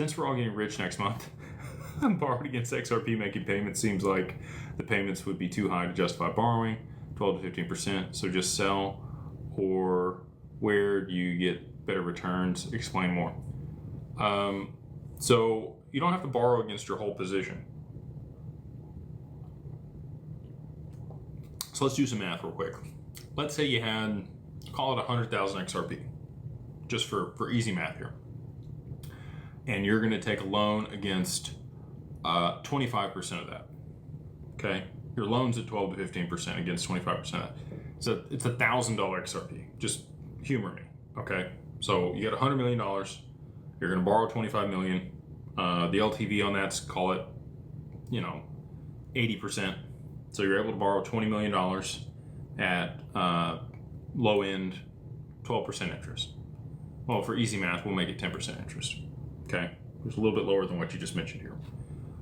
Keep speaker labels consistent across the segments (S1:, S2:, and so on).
S1: since we're all getting rich next month, borrowed against XRP making payments seems like the payments would be too high to justify borrowing, 12 to 15%. So just sell, or where do you get better returns? Explain more. So you don't have to borrow against your whole position. So let's do some math real quick. Let's say you had, call it 100,000 XRP, just for easy math here. And you're going to take a loan against 25% of that. Okay? Your loan's at 12 to 15% against 25% of that. So it's $1,000 XRP. Just humor me. Okay? So you got $100 million. You're going to borrow $25 million. The LTV on that's, call it, 80%. So you're able to borrow $20 million at low end 12% interest. Well, for easy math, we'll make it 10% interest. Okay? It's a little bit lower than what you just mentioned here.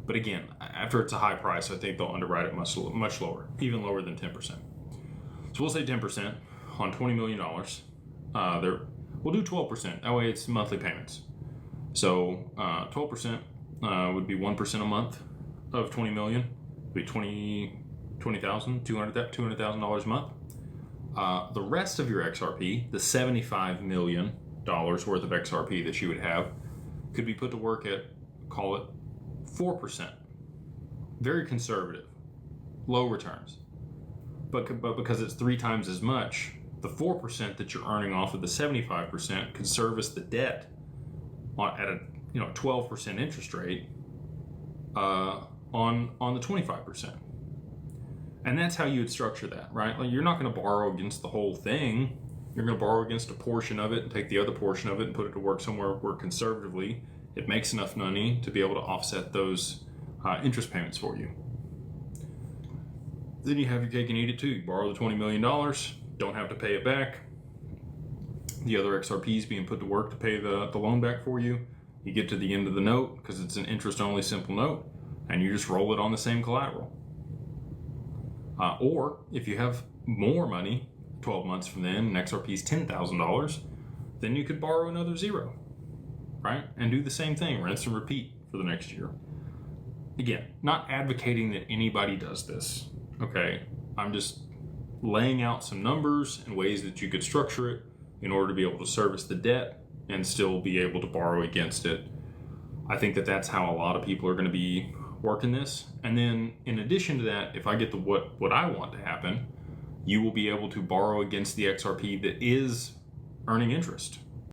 S1: But again, after it's a high price, I think they'll underwrite it much lower, even lower than 10%. So we'll say 10% on $20 million. We'll do 12%. That way it's monthly payments. So 12% would be 1% a month of 20 million. Would be $20,000, $200,000 a month. The rest of your XRP, the $75 million worth of XRP that you would have, could be put to work at, call it 4%. Very conservative, low returns. But because it's 3 times as much, the 4% that you're earning off of the 75% could service the debt at a 12% interest rate on the 25%. And that's how you would structure that, right? Like, you're not going to borrow against the whole thing. You're going to borrow against a portion of it and take the other portion of it and put it to work somewhere where conservatively it makes enough money to be able to offset those interest payments for you. Then you have your cake and eat it too. You borrow the $20 million, don't have to pay it back. The other XRP is being put to work to pay the loan back for you. You get to the end of the note, because it's an interest-only simple note, and you just roll it on the same collateral. Or if you have more money, 12 months from then, and XRP is $10,000, then you could borrow another zero, right? And do the same thing, rinse and repeat for the next year. Again, not advocating that anybody does this, okay? I'm just laying out some numbers and ways that you could structure it in order to be able to service the debt and still be able to borrow against it. I think that that's how a lot of people are going to be working this. And then in addition to that, if I get what I want to happen, you will be able to borrow against the XRP that is earning interest.